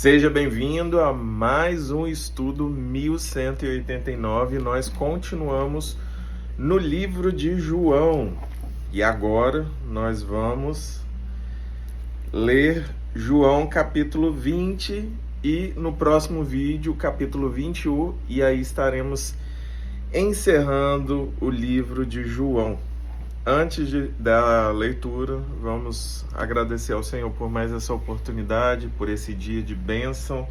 Seja bem-vindo a mais um estudo 1189. Nós continuamos no livro de João e agora nós vamos ler João capítulo 20 e no próximo vídeo capítulo 21 e aí estaremos encerrando o livro de João. Antes da leitura, vamos agradecer ao Senhor por mais essa oportunidade, por esse dia de bênção,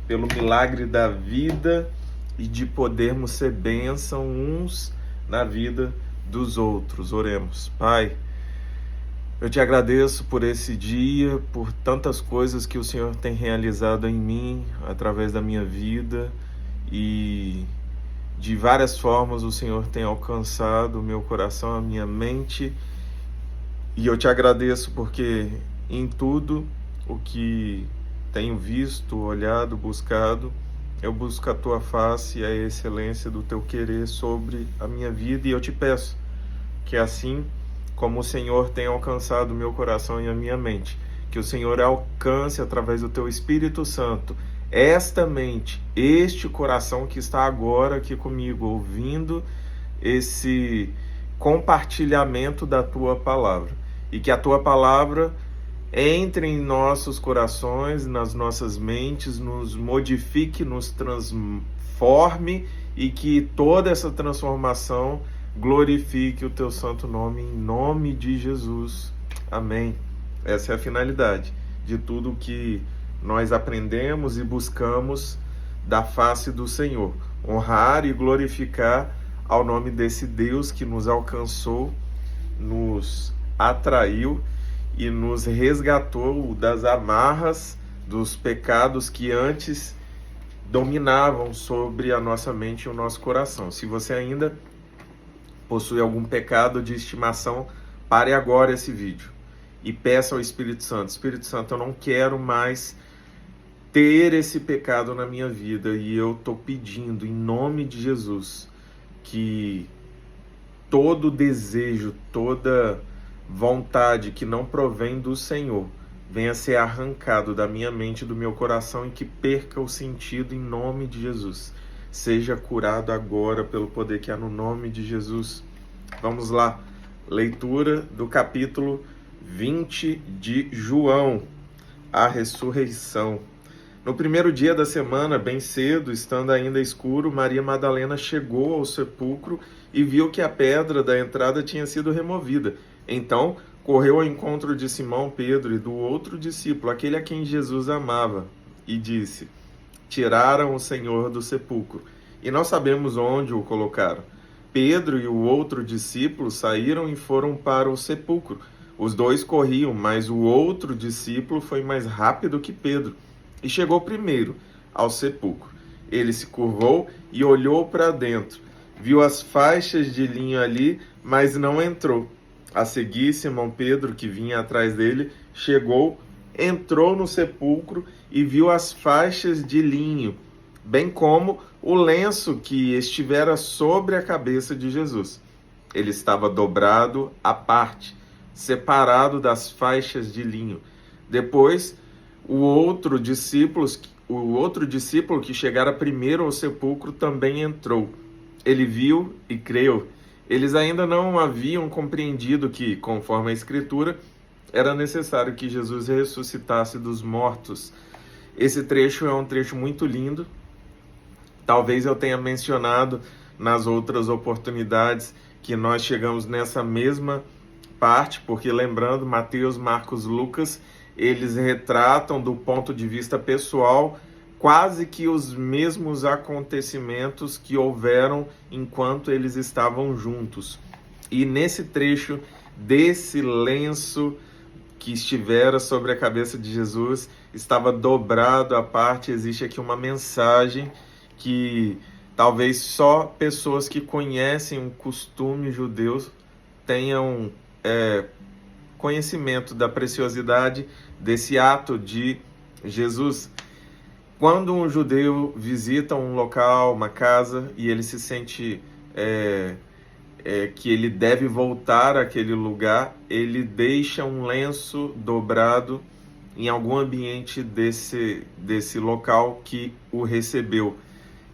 pelo milagre da vida e de podermos ser bênção uns na vida dos outros. Oremos. Pai, eu te agradeço por esse dia, por tantas coisas que o Senhor tem realizado em mim, através da minha vida, e de várias formas o Senhor tem alcançado o meu coração, a minha mente, e eu te agradeço porque em tudo o que tenho visto, olhado, buscado, eu busco a tua face e a excelência do teu querer sobre a minha vida, e eu te peço que assim como o Senhor tem alcançado o meu coração e a minha mente, que o Senhor alcance através do teu Espírito Santo esta mente, este coração que está agora aqui comigo, ouvindo esse compartilhamento da tua palavra. E que a tua palavra entre em nossos corações, nas nossas mentes, nos modifique, nos transforme e que toda essa transformação glorifique o teu santo nome, em nome de Jesus. Amém. Essa é a finalidade de tudo que nós aprendemos e buscamos da face do Senhor, honrar e glorificar ao nome desse Deus que nos alcançou, nos atraiu e nos resgatou das amarras dos pecados que antes dominavam sobre a nossa mente e o nosso coração. Se você ainda possui algum pecado de estimação, pare agora esse vídeo e peça ao Espírito Santo: Espírito Santo, eu não quero mais ter esse pecado na minha vida, e eu estou pedindo em nome de Jesus que todo desejo, toda vontade que não provém do Senhor venha a ser arrancado da minha mente e do meu coração e que perca o sentido em nome de Jesus. Seja curado agora pelo poder que há no nome de Jesus. Vamos lá, leitura do capítulo 20 de João, a ressurreição. No primeiro dia da semana, bem cedo, estando ainda escuro, Maria Madalena chegou ao sepulcro e viu que a pedra da entrada tinha sido removida. Então, correu ao encontro de Simão Pedro e do outro discípulo, aquele a quem Jesus amava, e disse: Tiraram o Senhor do sepulcro, e não sabemos onde o colocaram. Pedro e o outro discípulo saíram e foram para o sepulcro. Os dois corriam, mas o outro discípulo foi mais rápido que Pedro e chegou primeiro ao sepulcro. Ele se curvou e olhou para dentro. Viu as faixas de linho ali, mas não entrou. A seguir, Simão Pedro, que vinha atrás dele, chegou, entrou no sepulcro e viu as faixas de linho, bem como o lenço que estivera sobre a cabeça de Jesus. Ele estava dobrado à parte, separado das faixas de linho. Depois, o outro discípulo que chegara primeiro ao sepulcro também entrou. Ele viu e creu. Eles ainda não haviam compreendido que, conforme a Escritura, era necessário que Jesus ressuscitasse dos mortos. Esse trecho é um trecho muito lindo. Talvez eu tenha mencionado nas outras oportunidades que nós chegamos nessa mesma parte, porque lembrando, Mateus, Marcos, Lucas, eles retratam do ponto de vista pessoal quase que os mesmos acontecimentos que houveram enquanto eles estavam juntos. E nesse trecho desse lenço que estivera sobre a cabeça de Jesus, estava dobrado à parte, existe aqui uma mensagem que talvez só pessoas que conhecem o costume judeu tenham conhecimento da preciosidade desse ato de Jesus. Quando um judeu visita um local, uma casa, e ele se sente que ele deve voltar àquele lugar, ele deixa um lenço dobrado em algum ambiente desse local que o recebeu.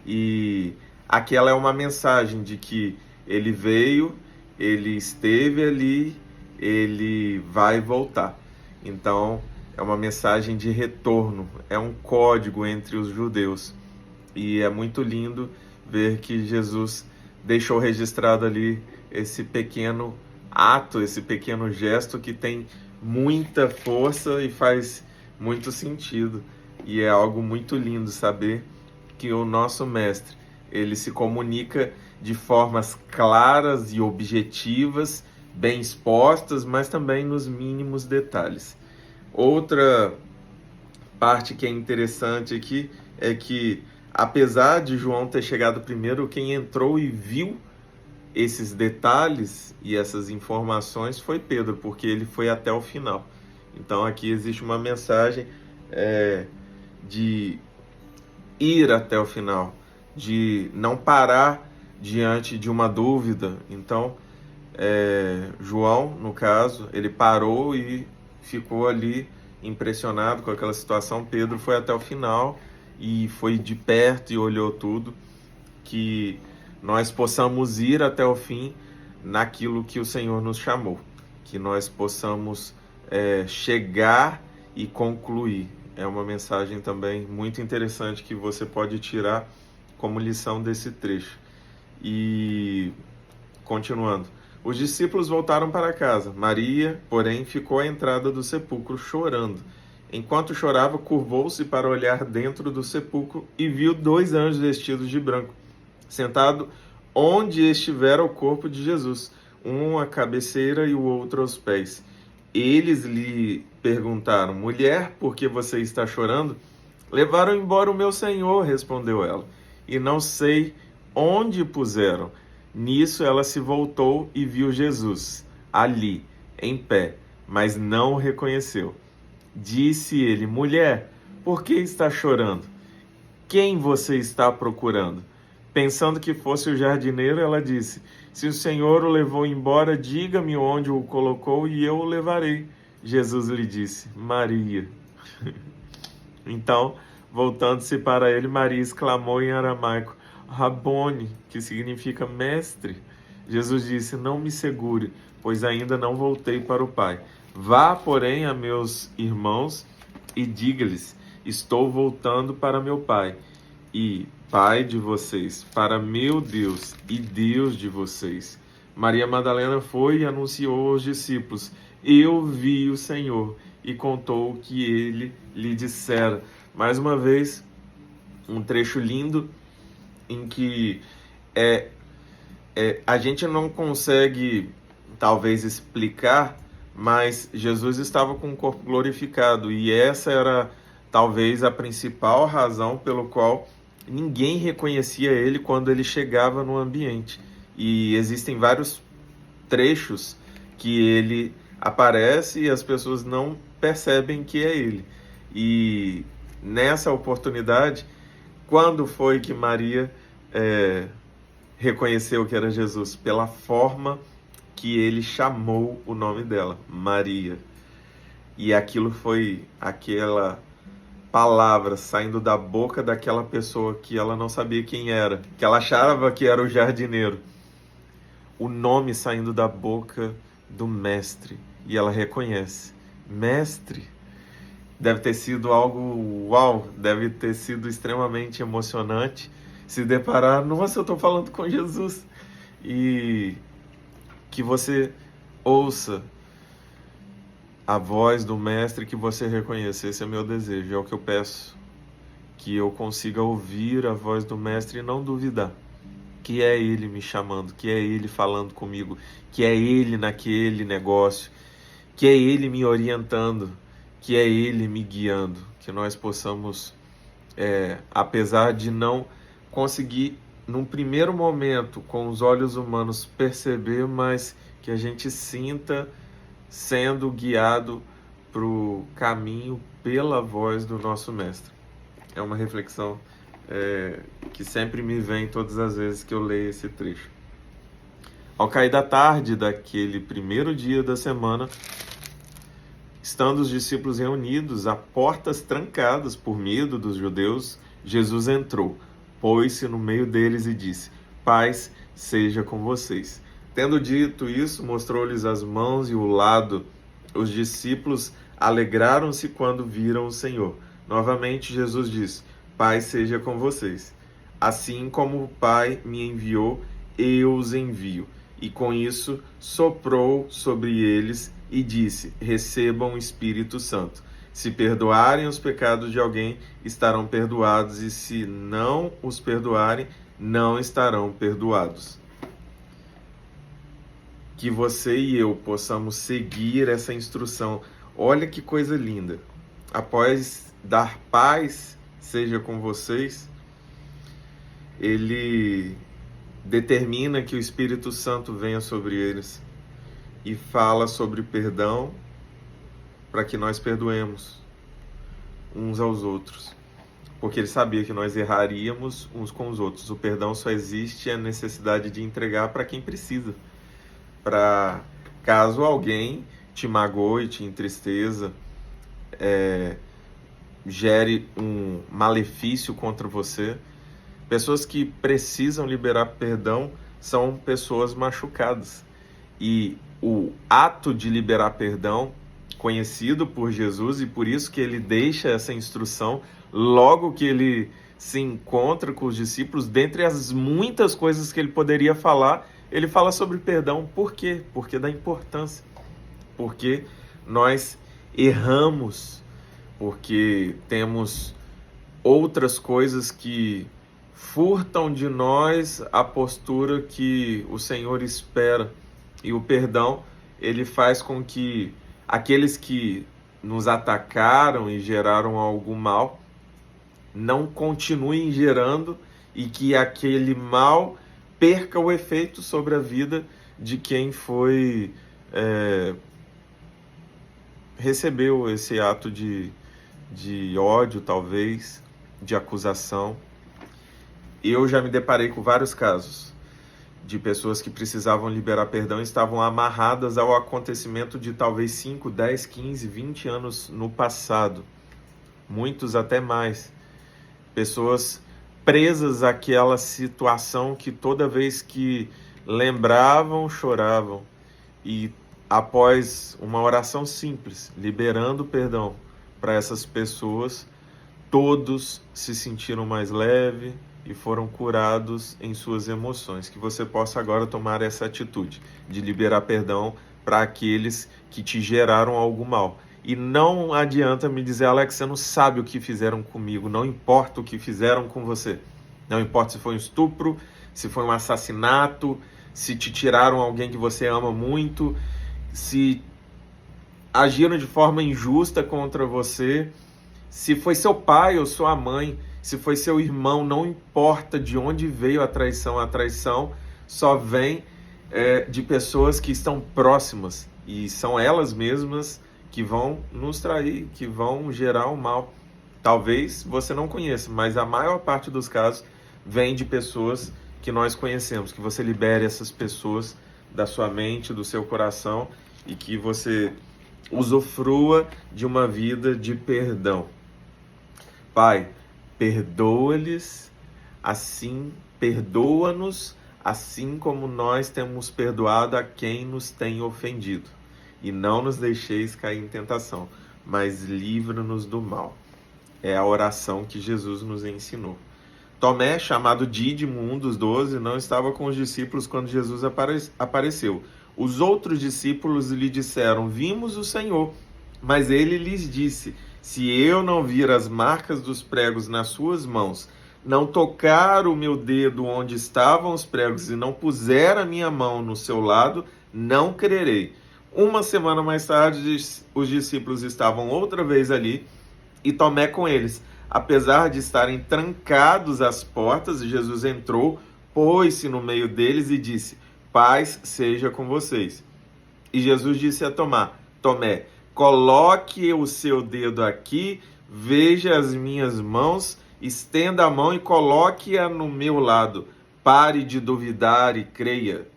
E aquela é uma mensagem de que ele veio, ele esteve ali, ele vai voltar. Então, é uma mensagem de retorno, é um código entre os judeus. E é muito lindo ver que Jesus deixou registrado ali esse pequeno ato, esse pequeno gesto que tem muita força e faz muito sentido. E é algo muito lindo saber que o nosso mestre, ele se comunica de formas claras e objetivas, bem expostas, mas também nos mínimos detalhes. Outra parte que é interessante aqui é que, apesar de João ter chegado primeiro, quem entrou e viu esses detalhes e essas informações foi Pedro, porque ele foi até o final. Então aqui existe uma mensagem de ir até o final, de não parar diante de uma dúvida. Então, João, no caso, ele parou e ficou ali impressionado com aquela situação. Pedro foi até o final e foi de perto e olhou tudo. Que nós possamos ir até o fim naquilo que o Senhor nos chamou, que nós possamos chegar e concluir. É uma mensagem também muito interessante que você pode tirar como lição desse trecho. E continuando, os discípulos voltaram para casa. Maria, porém, ficou à entrada do sepulcro chorando. Enquanto chorava, curvou-se para olhar dentro do sepulcro e viu 2 anjos vestidos de branco, sentado onde estivera o corpo de Jesus, um à cabeceira e o outro aos pés. Eles lhe perguntaram: mulher, por que você está chorando? Levaram embora o meu Senhor, respondeu ela, e não sei onde puseram. Nisso ela se voltou e viu Jesus, ali, em pé, mas não o reconheceu. Disse ele: mulher, por que está chorando? Quem você está procurando? Pensando que fosse o jardineiro, ela disse: se o Senhor o levou embora, diga-me onde o colocou e eu o levarei. Jesus lhe disse: Maria. Então, voltando-se para ele, Maria exclamou em aramaico: Rabone, que significa mestre. Jesus disse: não me segure, pois ainda não voltei para o Pai. Vá, porém, a meus irmãos e diga-lhes: estou voltando para meu Pai e Pai de vocês, para meu Deus e Deus de vocês. Maria Madalena foi e anunciou aos discípulos: eu vi o Senhor, e contou o que ele lhe dissera. Mais uma vez, um trecho lindo em que a gente não consegue talvez explicar, mas Jesus estava com o corpo glorificado, e essa era talvez a principal razão pelo qual ninguém reconhecia ele quando ele chegava no ambiente. E existem vários trechos que ele aparece e as pessoas não percebem que é ele. E nessa oportunidade, quando foi que Maria reconheceu que era Jesus? Pela forma que ele chamou o nome dela, Maria. E aquilo foi aquela palavra saindo da boca daquela pessoa que ela não sabia quem era, que ela achava que era o jardineiro. O nome saindo da boca do mestre, e ela reconhece: mestre. Deve ter sido algo uau, deve ter sido extremamente emocionante se deparar: nossa, eu estou falando com Jesus. E que você ouça a voz do mestre, que você reconheça. Esse é meu desejo, é o que eu peço, que eu consiga ouvir a voz do mestre e não duvidar que é ele me chamando, que é ele falando comigo, que é ele naquele negócio, que é ele me orientando, que é ele me guiando. Que nós possamos, apesar de não conseguir num primeiro momento com os olhos humanos perceber, mas que a gente sinta sendo guiado para o caminho pela voz do nosso mestre. É uma reflexão que sempre me vem todas as vezes que eu leio esse trecho. Ao cair da tarde daquele primeiro dia da semana, Estando os discípulos reunidos, a portas trancadas por medo dos judeus, Jesus entrou, pôs-se no meio deles e disse: Paz seja com vocês. Tendo dito isso, mostrou-lhes as mãos e o lado. Os discípulos alegraram-se quando viram o Senhor. Novamente Jesus disse: Paz seja com vocês. Assim como o Pai me enviou, eu os envio. E com isso soprou sobre eles e disse: Recebam o Espírito Santo. Se perdoarem os pecados de alguém, estarão perdoados, e se não os perdoarem, não estarão perdoados. Que você e eu possamos seguir essa instrução. Olha que coisa linda. Após dar paz seja com vocês, ele determina que o Espírito Santo venha sobre eles e fala sobre perdão para que nós perdoemos uns aos outros. Porque ele sabia que nós erraríamos uns com os outros. O perdão só existe a necessidade de entregar para quem precisa. Para caso alguém te magoe, te entristeça, gere um malefício contra você. Pessoas que precisam liberar perdão são pessoas machucadas. E o ato de liberar perdão, conhecido por Jesus, e por isso que ele deixa essa instrução logo que ele se encontra com os discípulos, dentre as muitas coisas que ele poderia falar, ele fala sobre perdão. Por quê? Porque da importância. Porque nós erramos, porque temos outras coisas que furtam de nós a postura que o Senhor espera. E o perdão, ele faz com que aqueles que nos atacaram e geraram algum mal não continuem gerando, e que aquele mal perca o efeito sobre a vida de quem recebeu esse ato de ódio, talvez, de acusação. Eu já me deparei com vários casos de pessoas que precisavam liberar perdão e estavam amarradas ao acontecimento de talvez 5, 10, 15, 20 anos no passado. Muitos até mais. Pessoas presas àquela situação que toda vez que lembravam, choravam. E após uma oração simples, liberando perdão para essas pessoas, todos se sentiram mais leves e foram curados em suas emoções. Que você possa agora tomar essa atitude de liberar perdão para aqueles que te geraram algo mal. E não adianta me dizer: Alex, você não sabe o que fizeram comigo. Não importa o que fizeram com você. Não importa se foi um estupro, se foi um assassinato, se te tiraram alguém que você ama muito, se agiram de forma injusta contra você, se foi seu pai ou sua mãe, se foi seu irmão, não importa de onde veio a traição só vem de pessoas que estão próximas, e são elas mesmas que vão nos trair, que vão gerar o mal. Talvez você não conheça, mas a maior parte dos casos vem de pessoas que nós conhecemos. Que você libere essas pessoas da sua mente, do seu coração, e que você usufrua de uma vida de perdão. Pai, perdoa-lhes, assim, perdoa-nos, assim como nós temos perdoado a quem nos tem ofendido. E não nos deixeis cair em tentação, mas livra-nos do mal. É a oração que Jesus nos ensinou. Tomé, chamado Dídimo, um dos 12, não estava com os discípulos quando Jesus apareceu. Os outros discípulos lhe disseram: Vimos o Senhor. Mas ele lhes disse: Se eu não vir as marcas dos pregos nas suas mãos, não tocar o meu dedo onde estavam os pregos e não puser a minha mão no seu lado, não crerei. Uma semana mais tarde, os discípulos estavam outra vez ali, e Tomé com eles. Apesar de estarem trancados as portas, Jesus entrou, pôs-se no meio deles e disse: Paz seja com vocês. E Jesus disse a Tomé: Coloque o seu dedo aqui, veja as minhas mãos, estenda a mão e coloque-a no meu lado. Pare de duvidar e creia.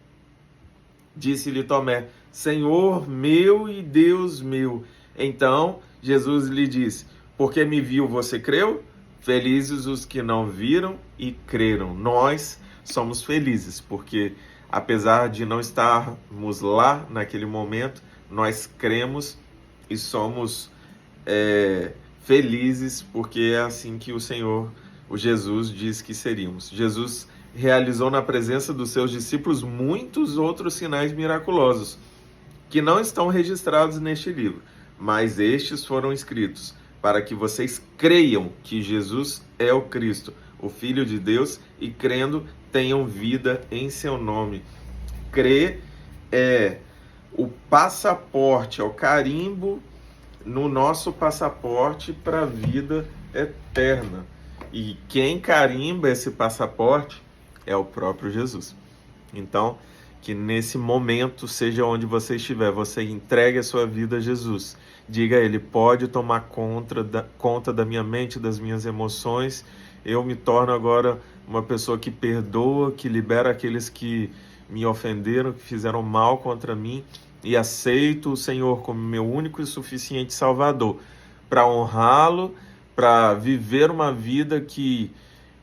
Disse-lhe Tomé: Senhor meu e Deus meu. Então Jesus lhe disse: porque me viu, você creu? Felizes os que não viram e creram. Nós somos felizes, porque apesar de não estarmos lá naquele momento, nós cremos e somos felizes, porque é assim que o Senhor, o Jesus, diz que seríamos. Jesus realizou na presença dos seus discípulos muitos outros sinais miraculosos, que não estão registrados neste livro, mas estes foram escritos para que vocês creiam que Jesus é o Cristo, o Filho de Deus, e crendo tenham vida em seu nome. Crer é o passaporte, é o carimbo no nosso passaporte para a vida eterna. E quem carimba esse passaporte é o próprio Jesus. Então, que nesse momento, seja onde você estiver, você entregue a sua vida a Jesus. Diga a Ele: pode tomar conta da minha mente, das minhas emoções. Eu me torno agora uma pessoa que perdoa, que libera aqueles que me ofenderam, que fizeram mal contra mim, e aceito o Senhor como meu único e suficiente Salvador, para honrá-lo, para viver uma vida que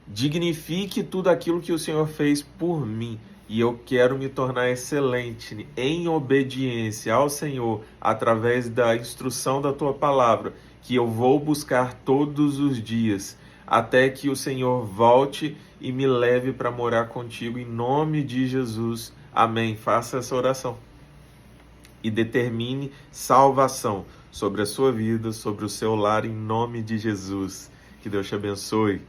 dignifique tudo aquilo que o Senhor fez por mim. E eu quero me tornar excelente em obediência ao Senhor, através da instrução da Tua palavra, que eu vou buscar todos os dias, até que o Senhor volte e me leve para morar contigo, em nome de Jesus. Amém. Faça essa oração e determine salvação sobre a sua vida, sobre o seu lar, em nome de Jesus. Que Deus te abençoe.